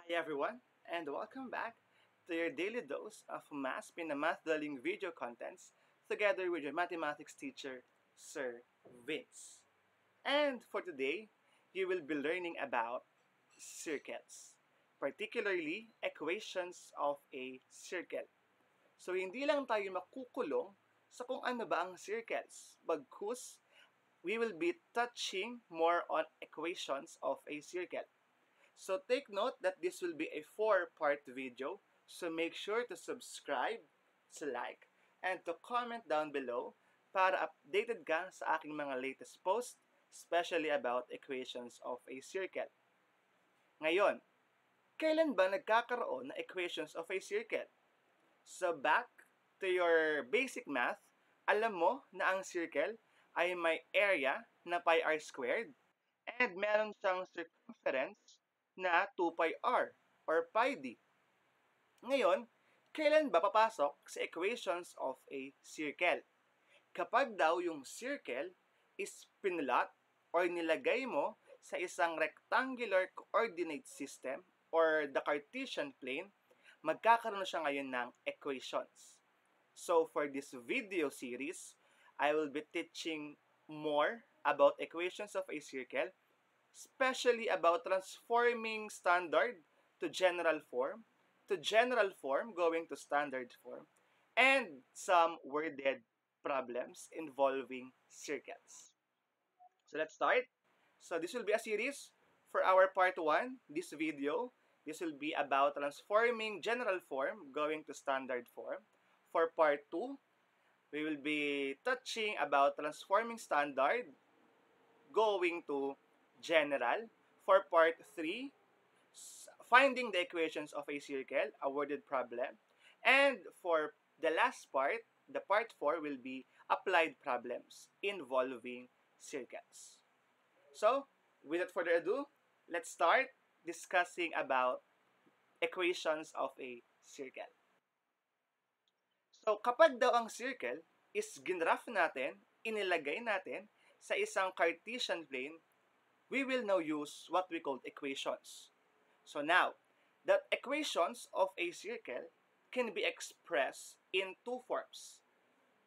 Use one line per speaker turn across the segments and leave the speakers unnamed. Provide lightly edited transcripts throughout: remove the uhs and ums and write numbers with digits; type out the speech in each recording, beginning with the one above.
Hi everyone, and welcome back to your daily dose of Math Pinamath Darling video contents together with your mathematics teacher, Sir Vince. And for today, you will be learning about circles, particularly equations of a circle. So hindi lang tayo makukulong sa kung ano ba ang circles, bagkus we will be touching more on equations of a circle. So take note that this will be a 4-part video. So make sure to subscribe, to like, and to comment down below para updated ka sa aking mga latest posts, especially about equations of a circle. Ngayon, kailan ba nagkakaroon ng equations of a circle? So back to your basic math, alam mo na ang circle ay may area na pi r squared and meron siyang circumference na 2 pi r or pi d. Ngayon, kailan ba papasok sa equations of a circle? Kapag daw yung circle is pinlot or nilagay mo sa isang rectangular coordinate system or the Cartesian plane, magkakaroon siya ngayon ng equations. So for this video series, I will be teaching more about equations of a circle, especially about transforming standard to general form going to standard form, and some worded problems involving circles. So let's start. So this will be a series for our part 1, this video. This will be about transforming general form going to standard form. For part 2, we will be touching about transforming standard going to general. For part 3, finding the equations of a circle, a worded problem. And for the last part, the part 4 will be applied problems involving circles. So, without further ado, let's start discussing about equations of a circle. So, kapag daw ang circle is ginraph natin, inilagay natin sa isang Cartesian plane, we will now use what we call equations. So now, the equations of a circle can be expressed in two forms.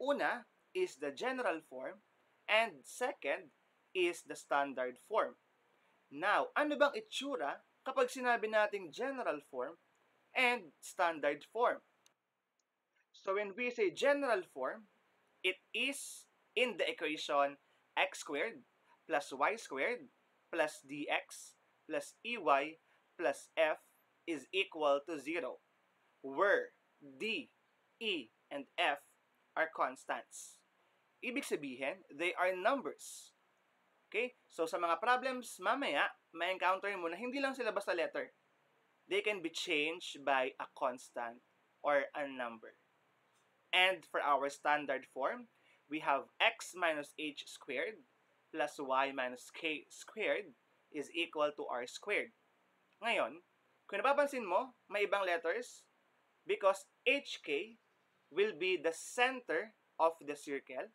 Una is the general form, and second is the standard form. Now, ano bang itsura kapag sinabi nating general form and standard form? So when we say general form, it is in the equation x squared plus y squared plus dx plus ey plus f is equal to 0, where d, e, and f are constants. Ibig sabihin, they are numbers. Okay? So sa mga problems mamaya, ma-encounter mo na hindi lang sila basta letter. They can be changed by a constant or a number. And for our standard form, we have x minus h squared plus y minus k squared is equal to r squared. Ngayon, kung napapansin mo, may ibang letters because hk will be the center of the circle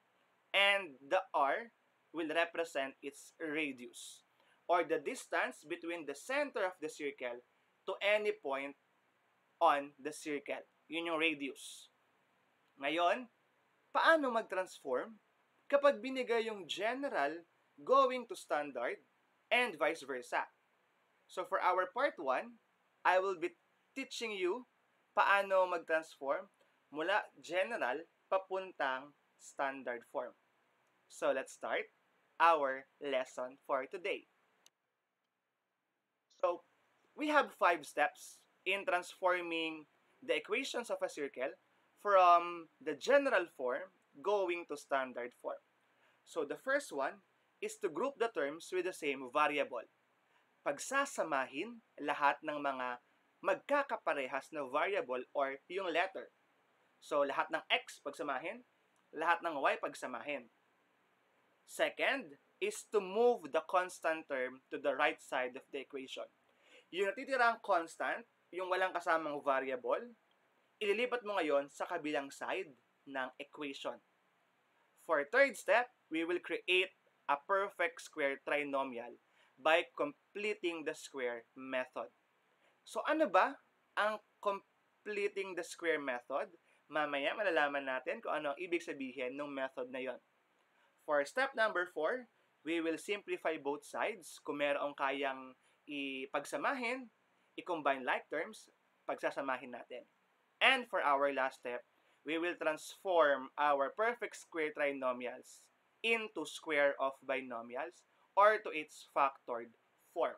and the r will represent its radius or the distance between the center of the circle to any point on the circle. Yun yung radius. Ngayon, paano mag-transform kapag binigay yung general going to standard and vice versa? So for our part 1, I will be teaching you paano mag-transform mula general papuntang standard form. So let's start our lesson for today. So we have 5 steps in transforming the equations of a circle from the general form going to standard form. So the first one is to group the terms with the same variable. Pagsasamahin lahat ng mga magkakaparehas na variable or yung letter. So lahat ng x pagsamahin, lahat ng y pagsamahin. Second is to move the constant term to the right side of the equation. Yung natitirang constant, yung walang kasamang variable, ililipat mo ngayon sa kabilang side ng equation. For third step, we will create a perfect square trinomial by completing the square method. So ano ba ang completing the square method? Mamaya malalaman natin kung ano ang ibig sabihin ng method na yon. For step number 4, we will simplify both sides. Kung merong kayang ipagsamahin, i-combine like terms, pagsasamahin natin. And for our last step, we will transform our perfect square trinomials into square of binomials or to its factored form.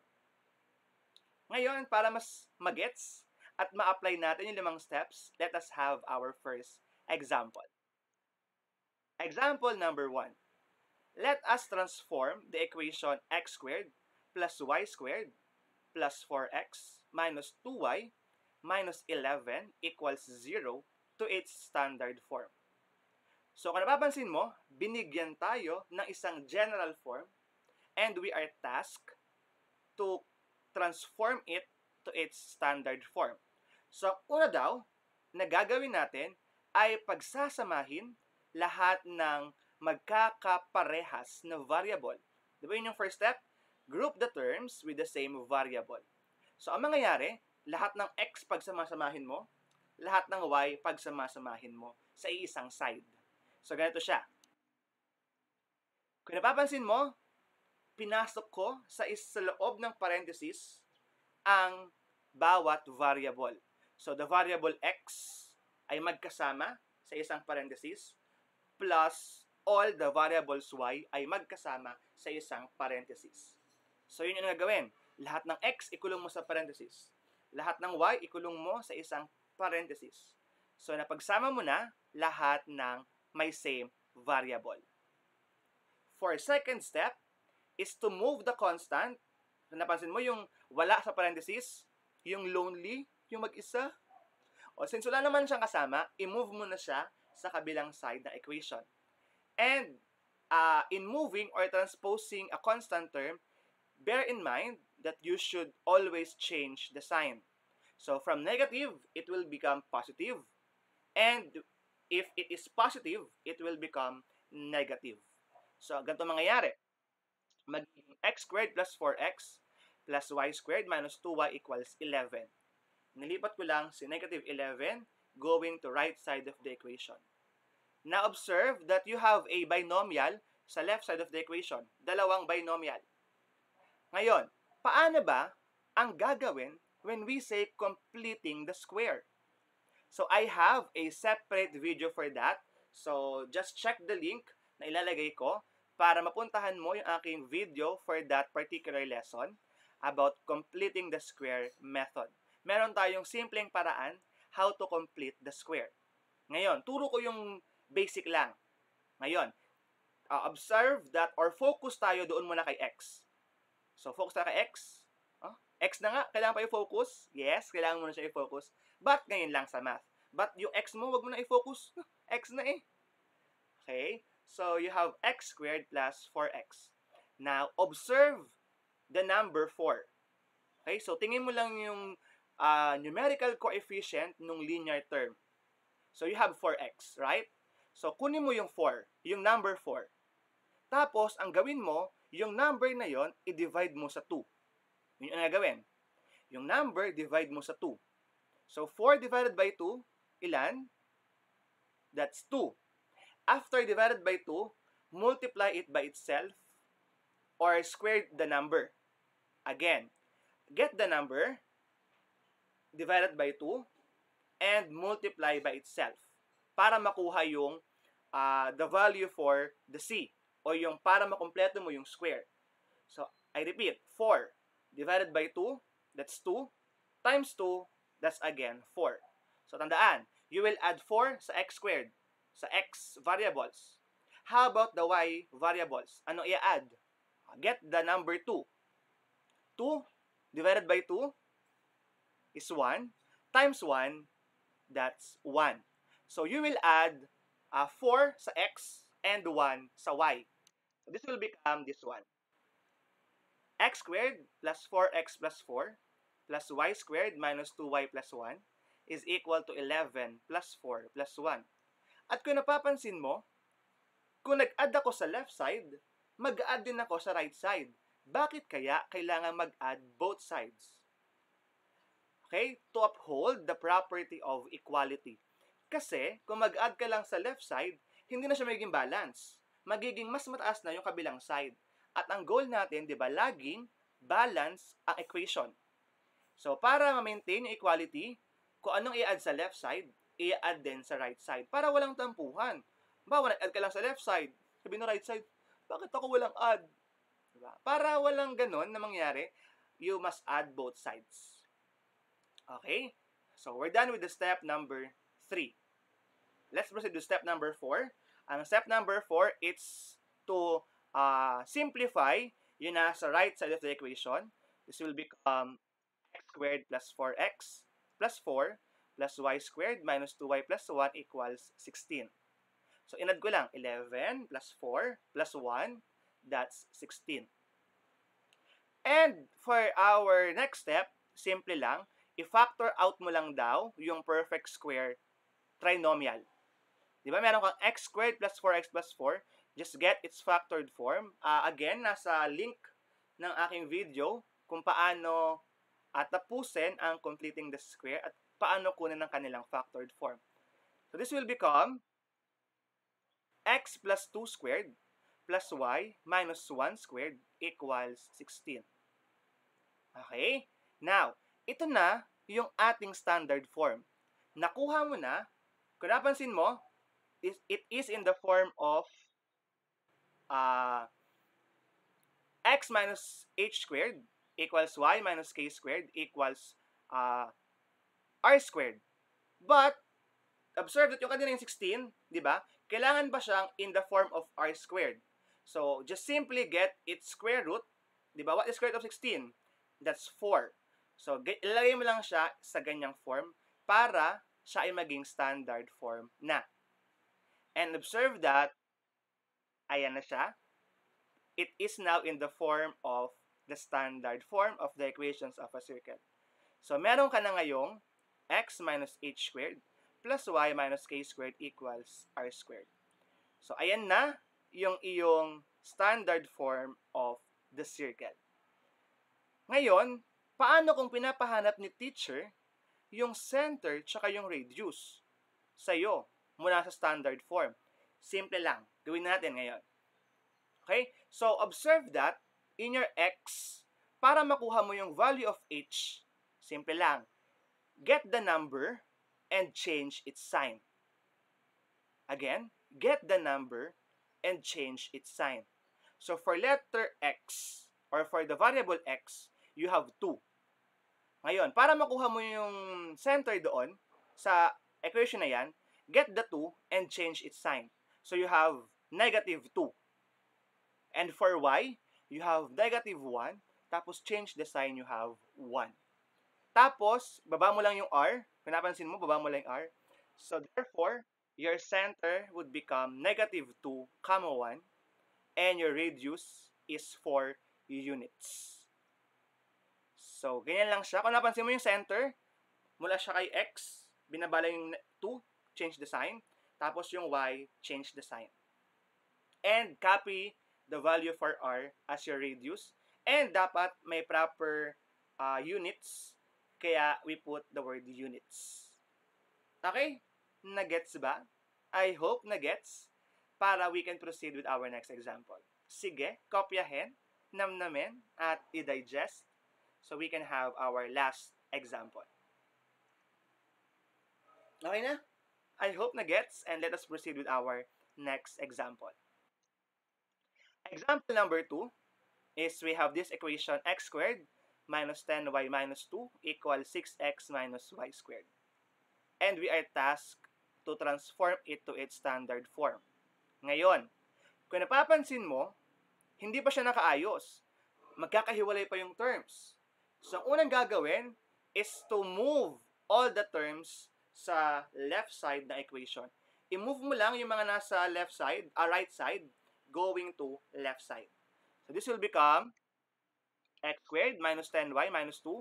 Ngayon, para mas magets at ma-apply natin yung 5 steps, let us have our first example. Example number 1. Let us transform the equation x squared plus y squared plus 4x minus 2y minus 11 equals 0 to its standard form. So kung napapansin mo, binigyan tayo ng isang general form and we are tasked to transform it to its standard form. So una daw, na gagawin natin ay pagsasamahin lahat ng magkakaparehas na variable. Di ba yun yung first step? Group the terms with the same variable. So ang mangyayari, lahat ng x pagsamasamahin mo, lahat ng y pagsamasamahin mo sa iisang side. So ganito siya. Kung napapansin mo, pinasok ko sa loob ng parenthesis ang bawat variable. So the variable x ay magkasama sa isang parenthesis plus all the variables y ay magkasama sa isang parenthesis. So yun yung gagawin. Lahat ng x ikulong mo sa parenthesis. Lahat ng y ikulong mo sa isang parenthesis. So napagsama mo na lahat ng may same variable. For second step is to move the constant. So napansin mo yung wala sa parenthesis, yung lonely, yung mag-isa. O since wala naman siyang kasama, i-move mo na siya sa kabilang side ng equation. And in moving or transposing a constant term, bear in mind that you should always change the sign. So from negative, it will become positive. And if it is positive, it will become negative. So ganito mangyayari. Magiging x squared plus 4x plus y squared minus 2y equals 11. Nilipat ko lang si negative 11 going to right side of the equation. Now observe that you have a binomial sa left side of the equation. Dalawang binomial. Ngayon, paano ba ang gagawin when we say completing the square? So I have a separate video for that. So just check the link na ilalagay ko para mapuntahan mo yung aking video for that particular lesson about completing the square method. Meron tayong simpleng paraan how to complete the square. Ngayon, turo ko yung basic lang. Ngayon, observe that or focus tayo doon muna kay x. So, focus tayo kay x. X na nga, kailangan pa i-focus? Yes, kailangan mo na siya i-focus. But ngayon lang sa math. But yung x mo, wag mo na i-focus. X na eh. Okay? So, you have x squared plus 4x. Now, observe the number 4. Okay? So, tingin mo lang yung numerical coefficient ng linear term. So, you have 4x, right? So, kunin mo yung 4, yung number 4. Tapos, ang gawin mo, yung number na yon i-divide mo sa 2. Yun ang gagawin. Yung number, divide mo sa 2. So, 4 divided by 2, ilan? That's 2. After divided by 2, multiply it by itself or square the number. Again, get the number divided by 2 and multiply by itself para makuha yung the value for the c o yung para makumpleto mo yung square. So, I repeat, 4 divided by 2, that's 2, times 2, that's again 4. So, tandaan, you will add 4 sa x squared, sa x variables. How about the y variables? Ano i-add? Get the number 2. 2 divided by 2 is 1, times 1, that's 1. So, you will add 4 sa x and 1 sa y. So, this will become this one. X squared plus 4x plus 4 plus y squared minus 2y plus 1 is equal to 11 plus 4 plus 1. At kung napapansin mo, kung nag-add ako sa left side, mag-add din ako sa right side. Bakit kaya kailangan mag-add both sides? Okay? To uphold the property of equality. Kasi, kung mag-add ka lang sa left side, hindi na siya magiging balance. Magiging mas mataas na yung kabilang side. At ang goal natin, di ba, laging balance ang equation. So, para ma-maintain yung equality, kung anong i-add sa left side, i-add din sa right side. Para walang tampuhan. Bawa, nag-add ka lang sa left side, sabi ng right side, bakit ako walang add? Diba? Para walang ganon na mangyari, you must add both sides. Okay? So, we're done with the step number 3. Let's proceed to step number 4. Ang step number 4, it's to simplify yung nasa right side of the equation. This will become x squared plus 4x plus 4 plus y squared minus 2y plus 1 equals 16. So, inad ko lang, 11 plus 4 plus 1, that's 16. And for our next step, simple lang, i-factor out mo lang daw yung perfect square trinomial. Di ba meron kang x squared plus 4x plus 4, just get its factored form. Again, nasa link ng aking video kung paano tapusin ang completing the square at paano kunin ang kanilang factored form. So this will become x plus 2 squared plus y minus 1 squared equals 16. Okay? Now, ito na yung ating standard form. Nakuha mo na, kung napansin mo, it is in the form of x minus h squared equals y minus k squared equals r squared. But, observe that yung kanina yung 16, di ba? Kailangan ba siyang in the form of r squared? So, just simply get its square root. Di ba? What is square root of 16? That's 4. So, ilagay mo lang siya sa ganyang form para siya ay maging standard form na. And observe that, ayan na siya. It is now in the form of the standard form of the equations of a circle. So, meron ka na ngayong x minus h squared plus y minus k squared equals r squared. So, ayan na yung iyong standard form of the circle. Ngayon, paano kung pinapahanap ni teacher yung center tsaka yung radius sa'yo mula sa standard form? Simple lang. Gawin natin ngayon. Okay? So, observe that in your x, para makuha mo yung value of h, simple lang. Get the number and change its sign. Again, get the number and change its sign. So, for letter x, or for the variable x, you have 2. Ngayon, para makuha mo yung center doon sa equation na yan, get the 2 and change its sign. So you have negative 2. And for y, you have negative 1. Tapos change the sign, you have 1. Tapos, baba mo lang yung r. Kung napansin mo, baba mo lang yung r. So therefore, your center would become negative 2, 1. And your radius is 4 units. So, ganyan lang siya. Kung napansin mo yung center, mula siya kay x, binabala yung 2, change the sign. Tapos yung y, change the sign. And copy the value for r as your radius. And dapat may proper units, kaya we put the word units. Okay? Nagets ba? I hope nagets para we can proceed with our next example. Sige, kopyahin, namnamin, at i-digest so we can have our last example. Okay na? I hope na gets, and let us proceed with our next example. Example number 2 is we have this equation x squared minus 10y minus 2 equals 6x minus y squared. And we are tasked to transform it to its standard form. Ngayon, kung napapansin mo, hindi pa siya nakaayos. Magkakahiwalay pa yung terms. So, ang unang gagawin is to move all the terms sa left side ng equation. I-move mo lang yung mga nasa left side, right side, going to left side. So, this will become x squared minus 10y minus 2.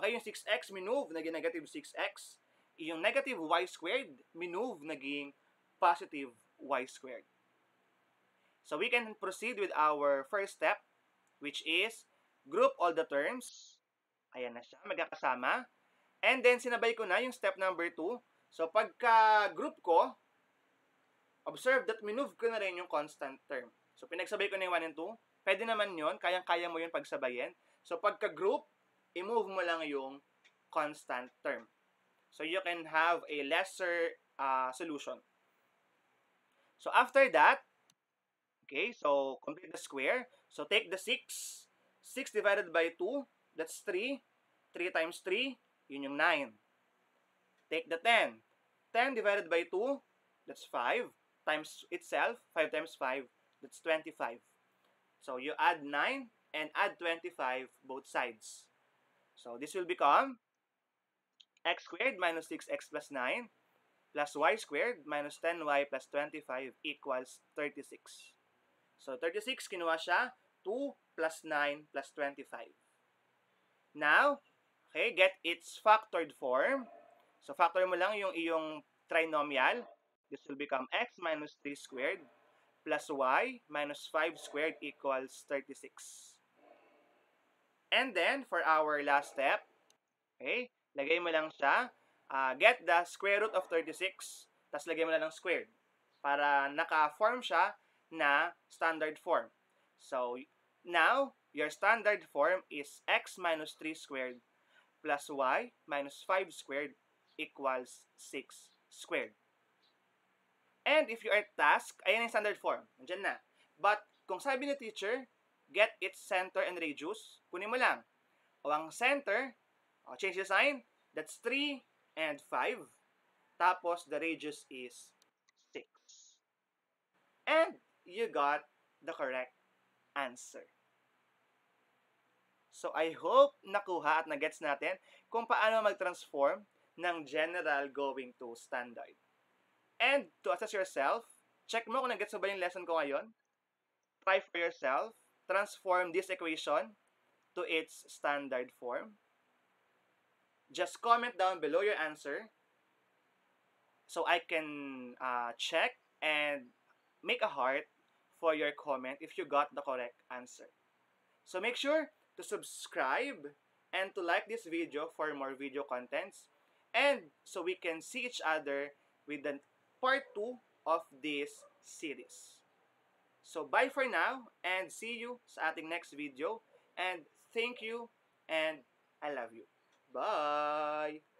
Okay, yung 6x minove, naging negative 6x. Yung negative y squared, minove, naging positive y squared. So, we can proceed with our first step, which is group all the terms. Ayan na siya, magkakasama. And then, sinabay ko na yung step number 2. So, pagka group ko, observe that minove ko na rin yung constant term. So, pinagsabay ko na yung 1 and 2. Pwede naman yun. Kayang-kaya mo yun pagsabayin. So, pagka group, i-move mo lang yung constant term. So, you can have a lesser solution. So, after that, okay, so complete the square. So, take the 6. 6 divided by 2, that's 3. 3 times 3, yun yung 9. Take the 10. 10 divided by 2, that's 5. Times itself, 5 times 5, that's 25. So, you add 9 and add 25 both sides. So, this will become x squared minus 6x plus 9 plus y squared minus 10y plus 25 equals 36. So, 36, kinuha siya, 2 plus 9 plus 25. Now, okay, get its factored form. So, factor mo lang yung iyong trinomial. This will become x minus 3 squared plus y minus 5 squared equals 36. And then, for our last step, okay, lagay mo lang siya, get the square root of 36, tapos lagay mo lang ng squared para naka-form siya na standard form. So, now, your standard form is x minus 3 squared plus y minus 5 squared equals 6 squared. And if you are tasked, ayan yung standard form. Nandiyan na. But, kung sabi ni teacher, get its center and radius, kunin mo lang. O ang center, change the sign, that's 3 and 5. Tapos, the radius is 6. And you got the correct answer. So, I hope nakuha at nagets natin kung paano mag-transform ng general going to standard. And to assess yourself, check mo kung nagets mo ba yung lesson ko ngayon. Try for yourself. Transform this equation to its standard form. Just comment down below your answer so I can check and make a heart for your comment if you got the correct answer. So make sure to subscribe and to like this video for more video contents, and so we can see each other with the part 2 of this series. So bye for now and see you sa ating next video, and thank you and I love you. Bye!